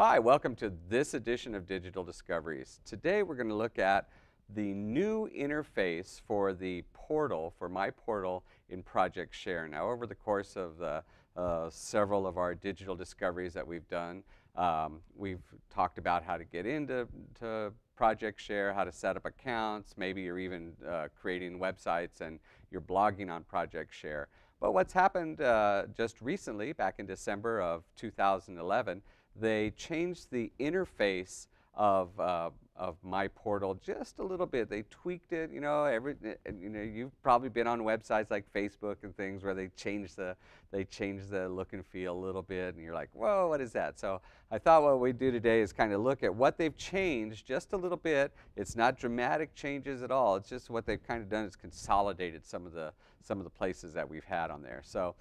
Hi, welcome to this edition of Digital Discoveries. Today we're going to look at the new interface for the portal, for my portal in Project Share. Now, over the course of the several of our digital discoveries that we've done, we've talked about how to get into Project Share, how to set up accounts, maybe you're even creating websites and you're blogging on Project Share. But what's happened just recently, back in December of 2011, they changed the interface of my portal just a little bit. They tweaked it. You've probably been on websites like Facebook and things where they change the look and feel a little bit, and you're like, whoa, what is that? So I thought what we'd do today is kind of look at what they've changed just a little bit. It's not dramatic changes at all. It's just what they've kind of done is consolidated some of the places that we've had on there. So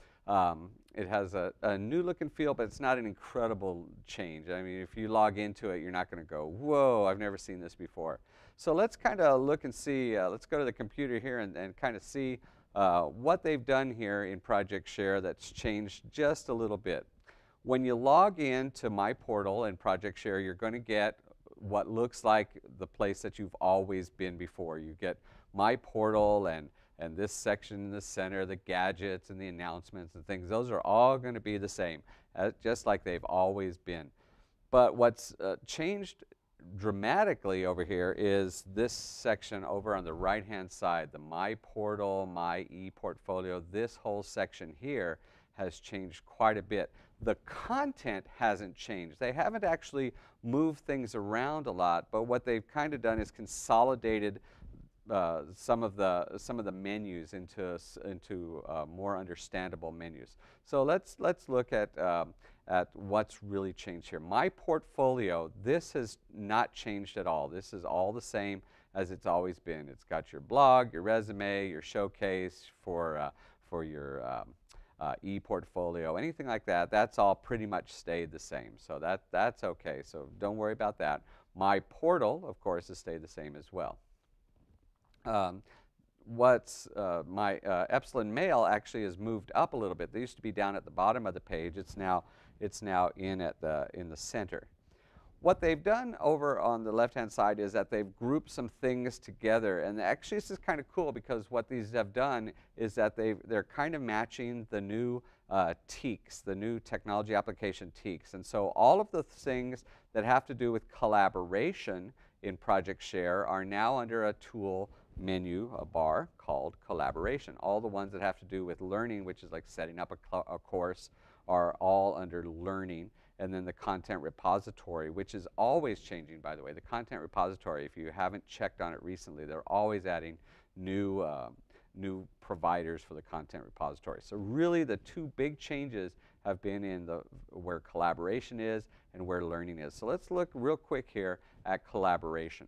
it has a new look and feel, but it's not an incredible change. I mean, if you log into it, you're not going to go, whoa, I've never seen this before. So let's kind of look and see. Let's go to the computer here and kind of see what they've done here in Project Share that's changed just a little bit. When you log in to my portal in Project Share, you're going to get what looks like the place that you've always been before. You get my portal and this section in the center, the gadgets and the announcements and things, those are all going to be the same, just like they've always been. But what's changed dramatically over here is this section over on the right-hand side, the My Portal, My ePortfolio. This whole section here has changed quite a bit. The content hasn't changed. They haven't actually moved things around a lot, but what they've kind of done is consolidated some of the menus into more understandable menus. So let's look at what's really changed here. My portfolio, this has not changed at all. This is all the same as it's always been. It's got your blog, your resume, your showcase for your e-portfolio, anything like that. That's all pretty much stayed the same. So that's okay. So don't worry about that. My portal, of course, has stayed the same as well. My Epsilon Mail actually has moved up a little bit. They used to be down at the bottom of the page. It's now in the center. What they've done over on the left-hand side is that they've grouped some things together, and actually this is kind of cool because what these have done is that they're kind of matching the new TEACs, the new technology application TEACs, and so all of the things that have to do with collaboration in Project Share are now under a tool menu, a bar called Collaboration. All the ones that have to do with learning, which is like setting up a course, are all under Learning. And then the Content Repository, which is always changing, by the way. The Content Repository, if you haven't checked on it recently, they're always adding new providers for the Content Repository. So really the two big changes have been in where collaboration is and where learning is. So let's look real quick here at collaboration.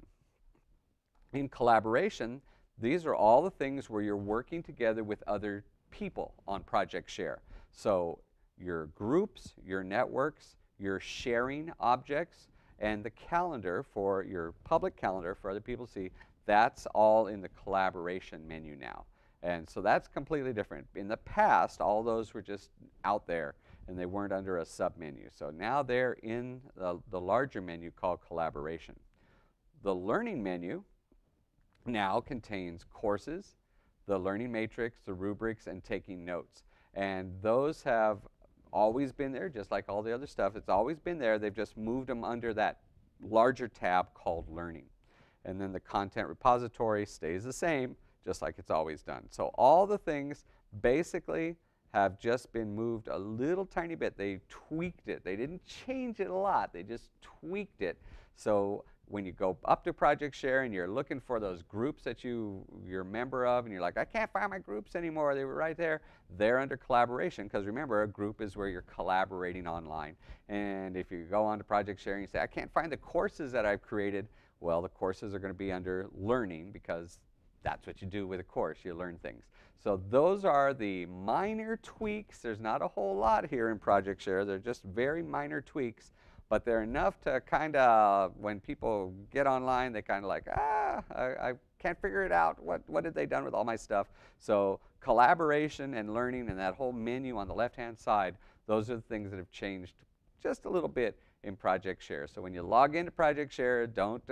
In collaboration, these are all the things where you're working together with other people on Project Share. So your groups, your networks, your sharing objects, and the calendar for your public calendar for other people to see, that's all in the collaboration menu now. And so that's completely different. In the past, all those were just out there and they weren't under a sub-menu. So now they're in the larger menu called collaboration. The learning menu now contains courses, the learning matrix, the rubrics, and taking notes. And those have always been there, just like all the other stuff. It's always been there. They've just moved them under that larger tab called Learning. And then the Content Repository stays the same, just like it's always done. So all the things basically have just been moved a little tiny bit. They tweaked it. They didn't change it a lot. They just tweaked it. So when you go up to Project Share and you're looking for those groups that you're a member of and you're like, I can't find my groups anymore, they were right there, they're under collaboration, because remember, a group is where you're collaborating online. And if you go on to Project Share and you say, I can't find the courses that I've created, well, the courses are going to be under Learning, because that's what you do with a course, you learn things. So those are the minor tweaks. There's not a whole lot here in Project Share. They're just very minor tweaks. But they're enough to kind of, when people get online, they kind of like, I can't figure it out. What did they done with all my stuff? So collaboration and learning and that whole menu on the left-hand side, those are the things that have changed just a little bit in Project Share. So when you log into Project Share, don't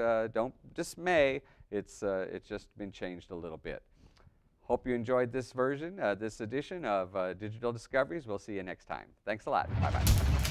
dismay. It's just been changed a little bit. Hope you enjoyed this version, this edition of Digital Discoveries. We'll see you next time. Thanks a lot. Bye-bye.